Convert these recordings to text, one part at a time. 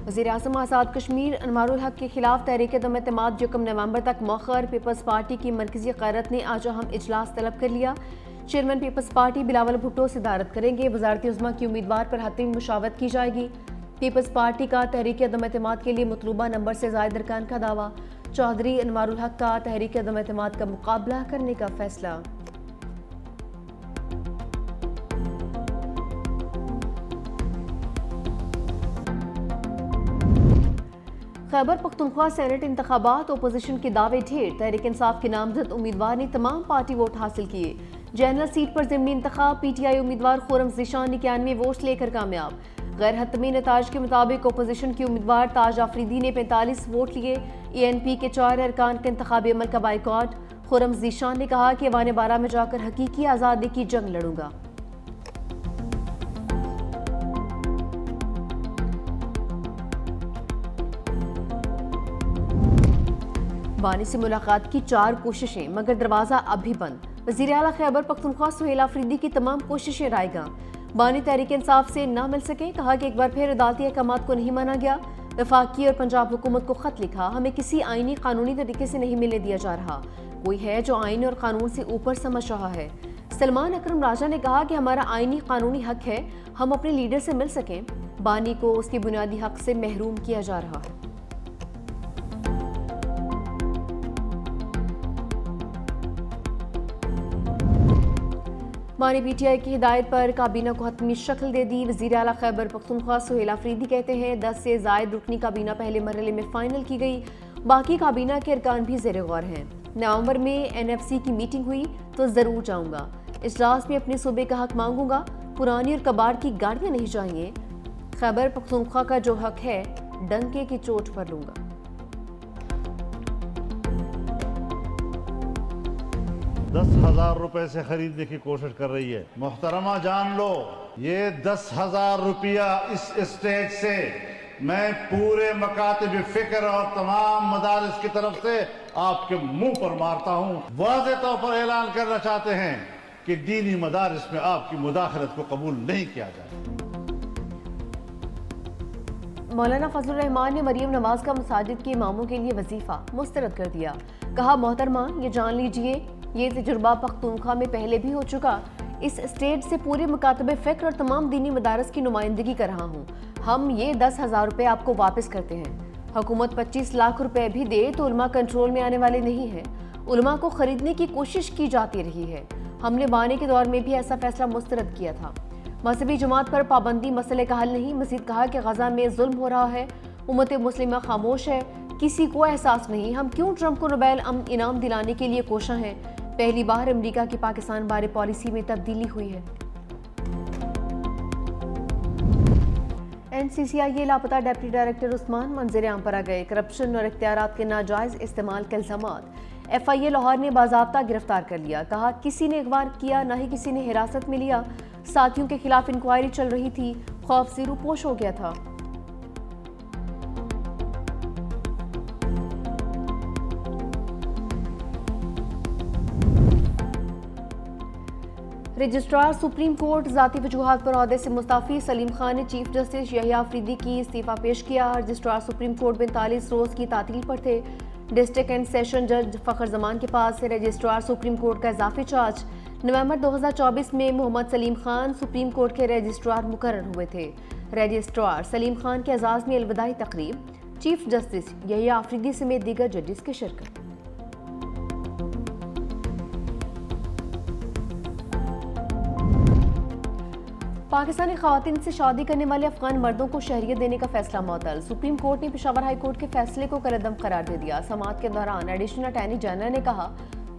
وزیر اعظم آزاد کشمیر انوار الحق کے خلاف تحریک عدم اعتماد 1 نومبر تک مؤخر۔ پیپلز پارٹی کی مرکزی قیادت نے آج اہم اجلاس طلب کر لیا۔ چیئرمین پیپلز پارٹی بلاول بھٹو صدارت کریں گے۔ وزارت عظمیٰ کی امیدوار پر حتمی مشاورت کی جائے گی۔ پیپلز پارٹی کا تحریک عدم اعتماد کے لیے مطلوبہ نمبر سے زائد ارکان کا دعویٰ۔ چودھری انوار الحق کا تحریک عدم اعتماد کا مقابلہ کرنے کا فیصلہ۔ خیبر پختونخوا سینٹ انتخابات اپوزیشن کے دعوے ڈھیر۔ تحریک انصاف کے نامزد امیدوار نے تمام پارٹی ووٹ حاصل کیے۔ جنرل سیٹ پر ضمنی انتخاب، پی ٹی آئی امیدوار خرم ذیشان 91 ووٹ لے کر کامیاب۔ غیر حتمی نتائج کے مطابق اپوزیشن کی امیدوار تاج آفریدی نے 45 ووٹ لیے۔ ای این پی کے 4 ارکان کے انتخابی عمل کا بائیکاٹ۔ خرم ذیشان نے کہا کہ ایوان بارہ میں جا کر حقیقی آزادی کی جنگ لڑوں گا۔ بانی سے ملاقات کی 4 کوششیں مگر دروازہ اب بھی بند۔ وزیر اعلیٰ خیبر پختونخوا سہیل آفریدی کی تمام کوششیں رائے گاں۔ بانی تحریک انصاف سے نہ مل سکے، کہا کہ ایک بار پھر عدالتی احکامات کو نہیں مانا گیا۔ وفاقی اور پنجاب حکومت کو خط لکھا، ہمیں کسی آئینی قانونی طریقے سے نہیں ملنے دیا جا رہا، کوئی ہے جو آئین اور قانون سے اوپر سمجھ رہا ہے۔ سلمان اکرم راجہ نے کہا کہ ہمارا آئینی قانونی حق ہے ہم اپنے لیڈر سے مل سکیں، بانی کو اس کے بنیادی حق سے محروم کیا جا رہا ہے۔ بانی پی ٹی آئی کی ہدایت پر کابینہ کو حتمی شکل دے دی۔ وزیر اعلیٰ خیبر پختونخوا سہیل آفریدی کہتے ہیں 10 سے زائد رکنی کابینہ پہلے مرحلے میں فائنل کی گئی، باقی کابینہ کے ارکان بھی زیر غور ہیں۔ نومبر میں این ایف سی کی میٹنگ ہوئی تو ضرور جاؤں گا، اجلاس میں اپنے صوبے کا حق مانگوں گا، پرانی اور کباڑ کی گاڑیاں نہیں چاہیے، خیبر پختونخوا کا جو حق ہے ڈنکے کی چوٹ پر لوں گا۔ 10,000 روپے سے خریدنے کی کوشش کر رہی ہے۔ محترمہ جان لو، یہ 10,000 روپیہ اس اسٹیج سے میں پورے مکاتب فکر اور تمام مدارس کی طرف سے آپ کے منہ پر مارتا ہوں۔ واضح طور پر اعلان کرنا چاہتے ہیں کہ دینی مدارس میں آپ کی مداخلت کو قبول نہیں کیا جائے۔ مولانا فضل الرحمان نے مریم نواز کا مساجد کے اماموں کے لیے وظیفہ مسترد کر دیا۔ کہا محترمہ یہ جان لیجئے یہ تجربہ پختونخوا میں پہلے بھی ہو چکا، اس اسٹیج سے پورے مکاتب فکر اور تمام دینی مدارس کی نمائندگی کر رہا ہوں، ہم یہ 10,000 روپے آپ کو واپس کرتے ہیں۔ حکومت 25 لاکھ روپے بھی دے تو علماء کنٹرول میں آنے والے نہیں ہیں، علماء کو خریدنے کی کوشش کی جاتی رہی ہے، ہم نے بانی کے دور میں بھی ایسا فیصلہ مسترد کیا تھا۔ مذہبی جماعت پر پابندی مسئلے کا حل نہیں۔ مزید کہا کہ غزہ میں ظلم ہو رہا ہے، امت مسلمہ خاموش ہے، کسی کو احساس نہیں، ہم کیوں ٹرمپ کو نوبیل امن انعام دلانے کے لیے کوشاں ہیں، پہلی بار امریکہ کی پاکستان بارے پالیسی میں تبدیلی ہوئی ہے۔ این سی سی آئی اے لاپتہ ڈپٹی ڈائریکٹر عثمان منظر عام پر آ گئے۔ کرپشن اور اختیارات کے ناجائز استعمال کے الزامات ایف آئی اے لاہور نے باضابطہ گرفتار کر لیا۔ کہا کسی نے اغوا کیا نہ ہی کسی نے حراست میں لیا، ساتھیوں کے خلاف انکوائری چل رہی تھی، خوف سے روپوش ہو گیا تھا۔ رجسٹرار سپریم کورٹ ذاتی وجوہات پر عہدے سے مستعفی۔ سلیم خان نے چیف جسٹس یحییٰ آفریدی کی استعفیٰ پیش کیا۔ رجسٹرار سپریم کورٹ 45 روز کی تعطیل پر تھے۔ ڈسٹرکٹ اینڈ سیشن جج فخر زمان کے پاس سے رجسٹرار سپریم کورٹ کا اضافی چارج۔ نومبر 2024 میں محمد سلیم خان سپریم کورٹ کے رجسٹرار مقرر ہوئے تھے۔ رجسٹرار سلیم خان کے اعزاز میں الوداعی تقریب، چیف جسٹس یحییٰ آفریدی سمیت دیگر ججز کی شرکت۔ پاکستانی خواتین سے شادی کرنے والے افغان مردوں کو شہریت دینے کا فیصلہ معطل۔ سپریم کورٹ نے پشاور ہائی کورٹ کے فیصلے کو کالعدم قرار دے دیا۔ سماعت کے دوران ایڈیشنل اٹارنی جنرل نے کہا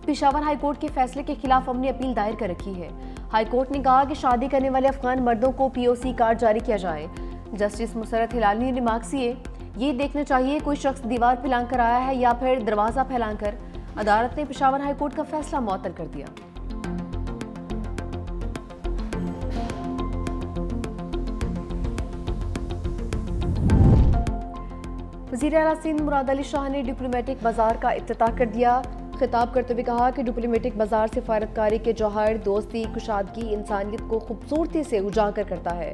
پشاور ہائی کورٹ کے فیصلے کے خلاف ہم نے اپیل دائر کر رکھی ہے۔ ہائی کورٹ نے کہا کہ شادی کرنے والے افغان مردوں کو پی او سی کارڈ جاری کیا جائے۔ جسٹس مسرت ہلالی نے ریمارکس کیے یہ دیکھنا چاہیے کوئی شخص دیوار پھیلان کر آیا ہے یا پھر دروازہ پھیلان کر۔ عدالت نے پشاور ہائی کورٹ کا فیصلہ معطل کر دیا۔ وزیر اعلیٰ سندھ مراد علی شاہ نے ڈپلومیٹک بازار کا افتتاح کر دیا۔ خطاب کرتے ہوئے کہا کہ ڈپلومیٹک بازار سفارتکاری کے جوہر، دوستی، کشادگی، انسانیت کو خوبصورتی سے اجاگر کرتا ہے۔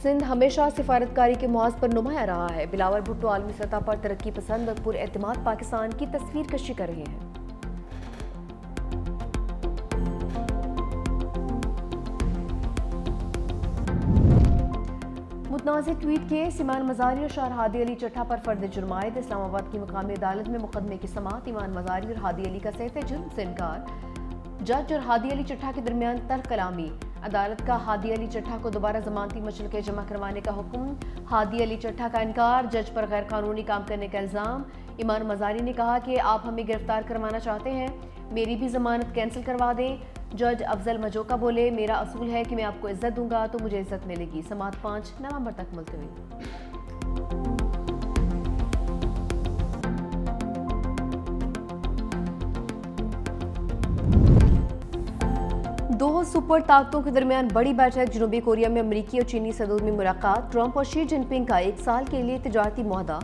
سندھ ہمیشہ سفارتکاری کے محاذ پر نمایاں رہا ہے۔ بلاول بھٹو عالمی سطح پر ترقی پسند اور پر اعتماد پاکستان کی تصویر کشی کر رہے ہیں۔ متنازع ٹویٹ کیس، ایمان مزاری اور شاہر ہادی علی چٹھا پر فرد جرم عائد۔ اسلام آباد کی مقامی عدالت میں مقدمے کی سماعت۔ ایمان مزاری اور ہادی علی کا صحت جرم سے انکار، جج اور ہادی علی چٹھا کے درمیان تلخ کلامی۔ عدالت کا ہادی علی چٹھا کو دوبارہ ضمانتی مشرقے جمع کروانے کا حکم۔ ہادی علی چٹھا کا انکار، جج پر غیر قانونی کام کرنے کا الزام۔ ایمان مزاری نے کہا کہ آپ ہمیں گرفتار کروانا چاہتے ہیں، میری بھی ضمانت کینسل کروا دیں۔ جج افضل مجوکا بولے، میرا اصول ہے کہ میں آپ کو عزت دوں گا تو مجھے عزت ملے گی۔ سماعت 5 نومبر تک ملتوی۔ دو سپر طاقتوں کے درمیان بڑی بیٹھک۔ جنوبی کوریا میں امریکی اور چینی صدور میں ملاقات۔ ٹرمپ اور شی جن پنگ کا 1 سال کے لیے تجارتی معاہدہ۔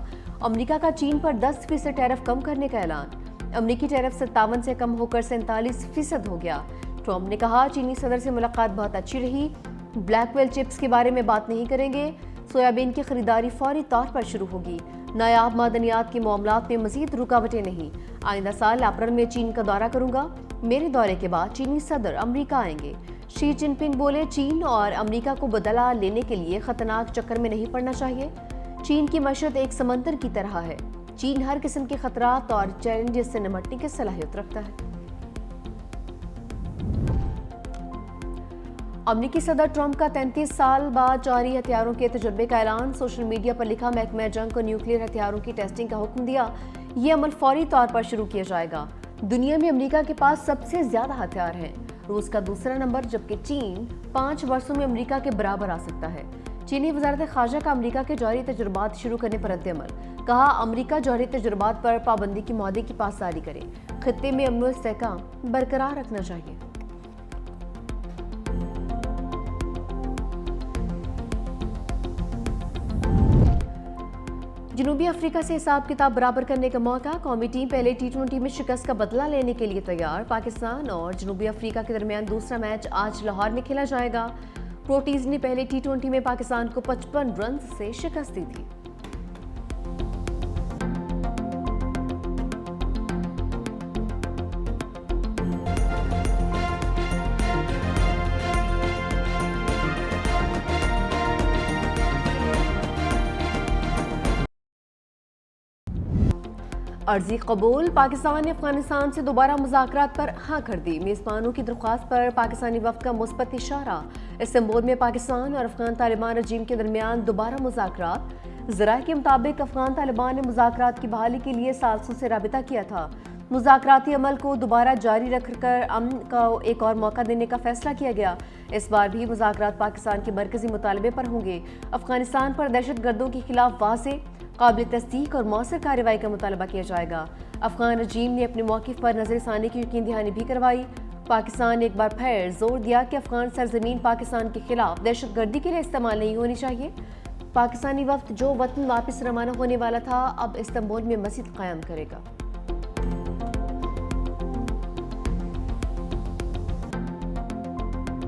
امریکہ کا چین پر 10% ٹیرف کم کرنے کا اعلان۔ امریکی ٹیرف 57 سے کم ہو کر 47% ہو گیا۔ ٹرمپ نے کہا، چینی صدر سے ملاقات بہت اچھی رہی، بلیک ویل چپس کے بارے میں بات نہیں کریں گے۔ سویابین کی خریداری فوری طور پر شروع ہوگی۔ نایاب معدنیات کے معاملات میں مزید رکاوٹیں نہیں۔ آئندہ سال اپریل میں چین کا دورہ کروں گا۔ میرے دورے کے بعد چینی صدر امریکہ آئیں گے۔ شی جن پنگ بولے، چین اور امریکہ کو بدلہ لینے کے لیے خطرناک چکر میں نہیں پڑنا چاہیے۔ چین کی معیشت ایک سمندر کی طرح ہے۔ چین ہر قسم کے خطرات اور چیلنجز سے نمٹنے کی صلاحیت رکھتا ہے۔ امریکی صدر ٹرمپ کا 33 سال بعد جاری ہتھیاروں کے تجربے کا اعلان۔ سوشل میڈیا پر لکھا، محکمہ جنگ کو نیوکلیئر ہتھیاروں کی ٹیسٹنگ کا حکم دیا۔ یہ عمل فوری طور پر شروع کیا جائے گا۔ دنیا میں امریکہ کے پاس سب سے زیادہ ہتھیار ہیں، روس کا دوسرا نمبر، جبکہ چین 5 برسوں میں امریکہ کے برابر آ سکتا ہے۔ چینی وزارت خارجہ کا امریکہ کے جوہری تجربات شروع کرنے پر رد عمل۔ کہا، امریکہ جوہری تجربات پر پابندی کی معاہدے کی پاسداری کرے۔ خطے میں امن و استحکام برقرار رکھنا چاہیے۔ جنوبی افریقہ سے حساب کتاب برابر کرنے کا موقع۔ قومی ٹیم پہلے T20 میں شکست کا بدلہ لینے کے لیے تیار۔ پاکستان اور جنوبی افریقہ کے درمیان دوسرا میچ آج لاہور میں کھیلا جائے گا۔ پروٹیز نے پہلے T20 میں پاکستان کو 55 رنز سے شکست دی تھی۔ عرضی قبول، پاکستان نے افغانستان سے دوبارہ مذاکرات پر ہاں کر دی۔ میزبانوں کی درخواست پر پاکستانی وفد کا مثبت اشارہ۔ استنبول میں پاکستان اور افغان طالبان رجیم کے درمیان دوبارہ مذاکرات۔ ذرائع کے مطابق افغان طالبان نے مذاکرات کی بحالی کے لیے ثالثوں سے رابطہ کیا تھا۔ مذاکراتی عمل کو دوبارہ جاری رکھ کر امن کو ایک اور موقع دینے کا فیصلہ کیا گیا۔ اس بار بھی مذاکرات پاکستان کے مرکزی مطالبے پر ہوں گے۔ افغانستان پر دہشت گردوں کے خلاف واضح، قابل تصدیق اور مؤثر کارروائی کا مطالبہ کیا جائے گا۔ افغان رجیم نے اپنے موقف پر نظر ثانی کی یقین دہانی بھی کروائی۔ پاکستان نے ایک بار پھر زور دیا کہ افغان سرزمین پاکستان کے خلاف دہشت گردی کے لیے استعمال نہیں ہونی چاہیے۔ پاکستانی وفد جو وطن واپس روانہ ہونے والا تھا، اب استنبول میں مسجد قائم کرے گا۔